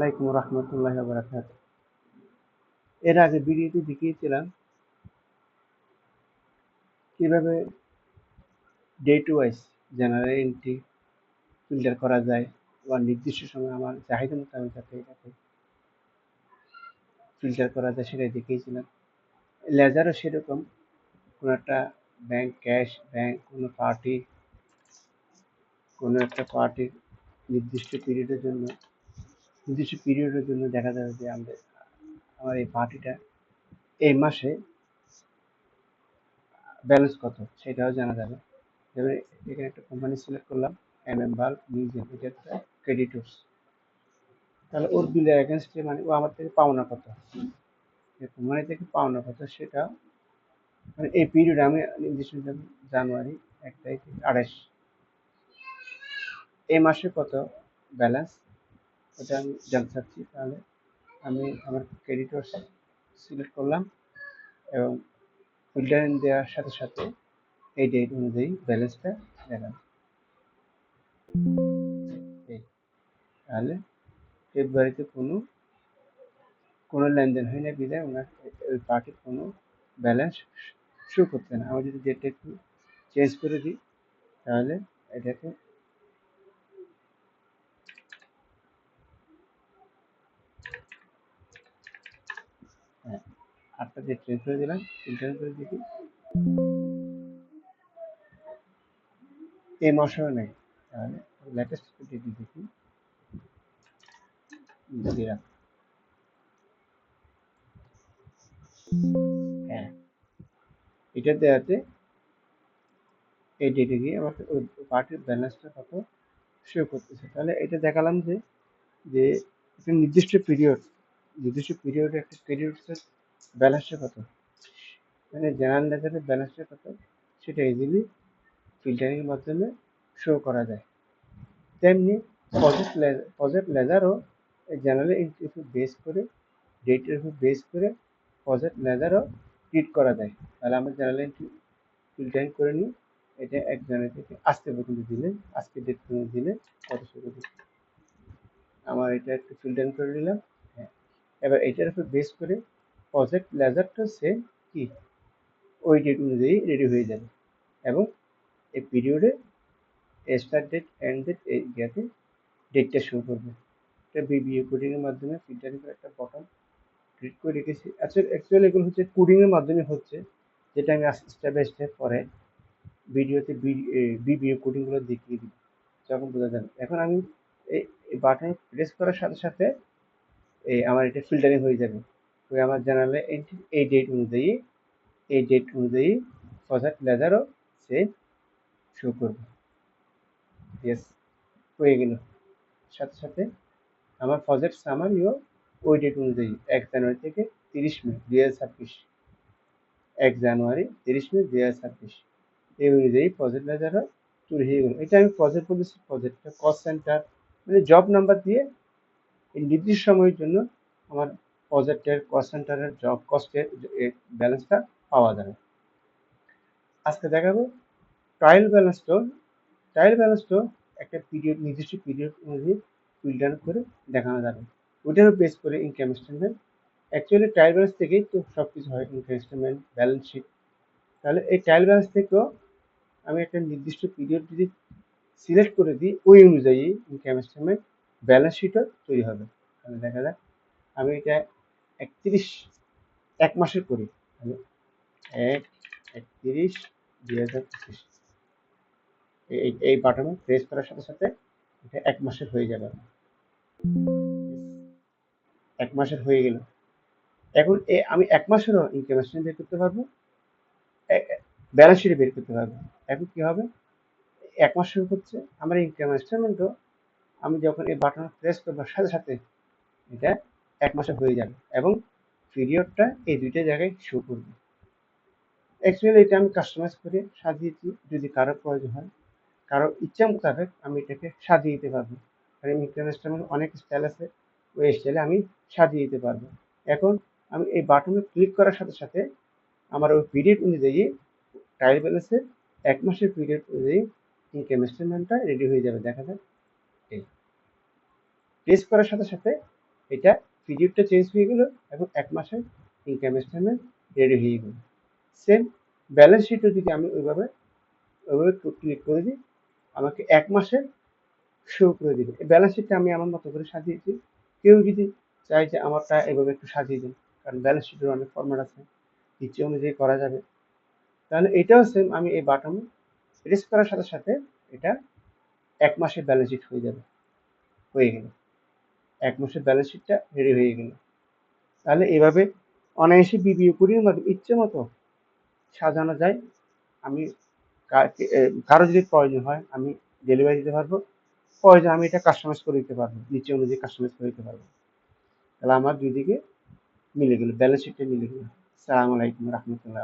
আলাইকুম রহমতুল্লাহি ওয়া বারাকাতুহু। এর আগে ভিডিওতে দেখিয়েছিলাম কিভাবে date wise general entry filter করা যায় বা নির্দিষ্ট সময় আমার চাহিদা মতো আমি যাতে এটাকে ফিল্টার করা যায় সেটাই দেখিয়েছিলাম। লেজারও সেরকম কোনো একটা ব্যাংক ক্যাশ ব্যাংক কোনো একটা পার্টির নির্দিষ্ট পিরিয়ডের জন্য দেখা যাবে যে আমার এই পার্টিটা এই মাসে ব্যালেন্স কত সেটাও জানা যাবে। এবারে এখানে একটা কোম্পানি সিলেক্ট করলাম, বাল্ব মিউজিয়াম, এটা একটা ক্রেডিটর্স। তাহলে ওর বিলের এগেনস্টে মানে ও আমার থেকে পাওনা কত, কোম্পানি থেকে পাওনা কত সেটা মানে এই পিরিয়ডে আমি নির্দিষ্ট জানুয়ারি 1 তারিখ 28 এই মাসে কত ব্যালেন্স ওটা আমি জানতে চাচ্ছি। তাহলে আমি আমার ক্রেডিটর্স সিলেক্ট করলাম এবং ফিল্টারিং দেওয়ার সাথে সাথে এই ডেট অনুযায়ী ব্যালেন্সটা দেখালাম। তাহলে ফেব্রুয়ারিতে কোনো লেনদেন হয় না বিধায় ওনার ওই পার্টির কোনো ব্যালেন্স শো করতে না। আমি যদি ডেটটা একটু চেঞ্জ করে দিই তাহলে এটাকে হ্যাঁ 8টা ডেট চেঞ্জ করে দিলাম, ফিল্টার করে দেখি এই মাসেও নেই। তাহলে লেটেস্ট ডেট দেখি দিলাম, হ্যাঁ এটা দেওয়াতে এই ডেটে গিয়ে আমাকে ওই পার্টির ব্যালেন্সটা কত শো করতেছে। তাহলে এটা দেখালাম যে যে একটা নির্দিষ্ট পিরিয়ডে একটা ক্রেডিটের ব্যালেন্সটা কত, মানে জেনারেল লেজারের ব্যালেন্সটা কত সেটা ইজিলি ফিল্টারিং এর মাধ্যমে শো করা যায়। তেমনি প্রজেক্ট লেজারও জেনারেল এন্ট্রির উপর বেস করে ডেটের উপর বেস করে প্রজেক্ট লেজারও ট্রিট করা যায়। তাহলে আমরা জেনারেল এন্ট্রি ফিল্টারিং করে নিই, এটা 1 জানুয়ারি থেকে আজকে পর্যন্ত দিলে, আজকে ডেট পর্যন্ত দিলে কত শো করবে। আমার এটা একটু ফিল্টারিং করে নিলাম, হ্যাঁ এবার এটার উপর বেস করে প্রজেক্ট লেজারটা সেম কি ওই ডেট অনুযায়ী রেডি হয়ে যাবে এবং এই পিরিয়ডে স্টার্ট ডেট এন্ড ডেট এই গ্যাপে ডেটটা শো করবে। এটা বিবিএ কোডিং এর মাধ্যমে ফিল্টারিং করে একটা বটন ক্রিয়েট করে রেখেছি। আচ্ছা অ্যাকচুয়ালি এগুলো হচ্ছে কোডিং এর মাধ্যমে হচ্ছে, যেটা আমি স্টেপ বাই স্টেপ পরে ভিডিওতে বিবিএ কোডিং গুলো দেখিয়ে দিই যখন বোঝা যাবে। এখন আমি এই বাটন প্রেস করার সাথে সাথে আমার এটা ফিল্টারিং হয়ে যাবে। তো আমার জানালে এই ডেট অনুযায়ী প্রজেক্ট লেজারও সে শো করবে। ইয়েস, হয়ে গেল। সাথে সাথে আমার প্রজেক্ট সামারিও ওই ডেট অনুযায়ী 1 জানুয়ারি থেকে 30 মে 2026, 1 জানুয়ারি 30 মে 2026 এই অনুযায়ী প্রজেক্ট লেজারও তৈরি হয়ে গেল। এটা আমি প্রজেক্ট বলেছি, প্রজেক্টটা কস্ট সেন্টার মানে জব নাম্বার দিয়ে এই নির্দিষ্ট সময়ের জন্য আমার প্রজেক্টের কস্ট সেন্টারের জব কস্টের ব্যালেন্সটা পাওয়া যাবে। আজকে দেখাবো ট্রায়াল ব্যালেন্সটাও একটা পিরিয়ড নির্দিষ্ট পিরিয়ড অনুযায়ী ফিল্টার করে দেখানো যাবে। ওইটারও বেস করে income statement, actually trial balance থেকেই তো সব কিছু হয়, ইনকাম স্টেটমেন্ট ব্যালেন্স শিট। তাহলে এই ট্রায়াল ব্যালেন্স থেকেও আমি একটা নির্দিষ্ট পিরিয়ড যদি সিলেক্ট করে দিই ওই অনুযায়ী ইনকাম স্টেটমেন্ট ব্যালেন্স শিটও তৈরি হবে। তাহলে দেখা যাক আমি এটা 1 মাসের করি, তাহলে 1/31/2025 এই বাটনে প্রেস করার সাথে সাথে এটা 1 মাসের হয়ে যাবে। 1 মাসের হয়ে গেল। এখন আমি 1 মাসেরও ইনকাম স্টেটমেন্ট বের করতে পারবো, ব্যালেন্স শিট বের করতে পারবো। এখন কি হবে, 1 মাস শুরু হচ্ছে আমার ইনকাম স্টেটমেন্টও আমি যখন এই বাটন প্রেস করবো সাথে সাথে এটা 1 মাসে হয়ে যাবে এবং পিরিয়ডটা এই দুইটা জায়গায় শো করবে। অ্যাকচুয়ালি এটা আমি কাস্টমাইজ করে সাজিয়েছি, যদি কারো প্রয়োজন হয় কারো ইচ্ছা মোতাবেক আমি এটাকে সাজিয়ে দিতে পারবো। কারণ ইনকাম স্টেটমেন্ট অনেক স্টাইল আছে, ওই স্টাইলে আমি সাজিয়ে দিতে পারবো। এখন আমি এই বাটনে ক্লিক করার সাথে সাথে আমার ওই পিরিয়ড অনুযায়ী ট্রায়াল ব্যালেন্সের 1 মাসের পিরিয়ড অনুযায়ী ইনকাম স্টেটমেন্টটা রেডি হয়ে যাবে। দেখা যায় এই প্রেস করার সাথে সাথে এটা পিরিয়ডটা চেঞ্জ হয়ে গেল এবং 1 মাসের ইনকাম স্টেটমেন্ট রেডি হয়ে গেল। সেম ব্যালেন্স শিটও যদি আমি ওইভাবে ক্লিক করে দিই, আমাকে 1 মাসের শো করে দিবে। এই ব্যালেন্স শিটটা আমি আমার মতো করে সাজিয়েছি। কেউ যদি চায় যে আমারটা এভাবে একটু সাজিয়ে দিন, কারণ ব্যালেন্স শিটের অনেক ফরম্যাট আছে, ইচ্ছে অনুযায়ী করা যাবে। তাহলে এটাও সেম, আমি এই বাটনে প্রেস করার সাথে সাথে এটা 1 মাসের ব্যালেন্স শিট হয়ে গেল। 1 মাসের ব্যালেন্স শিটটা রেডি হয়ে গেল। তাহলে এভাবে অনায়াসে বিবিও কুড়ির মাধ্যমে ইচ্ছে মতো সাজানো যায়। আমি কারো যদি প্রয়োজন হয় আমি ডেলিভারি দিতে পারবো, প্রয়োজন আমি এটা কাস্টমাইজ করে দিতে পারবো, নিচে অনুযায়ী কাস্টমাইজ করে দিতে পারবো। তাহলে আমার দুই দিকে মিলে গেল, ব্যালেন্স শিটটা মিলে গেল। আসসালামু আলাইকুম রহমতুল্লাহ।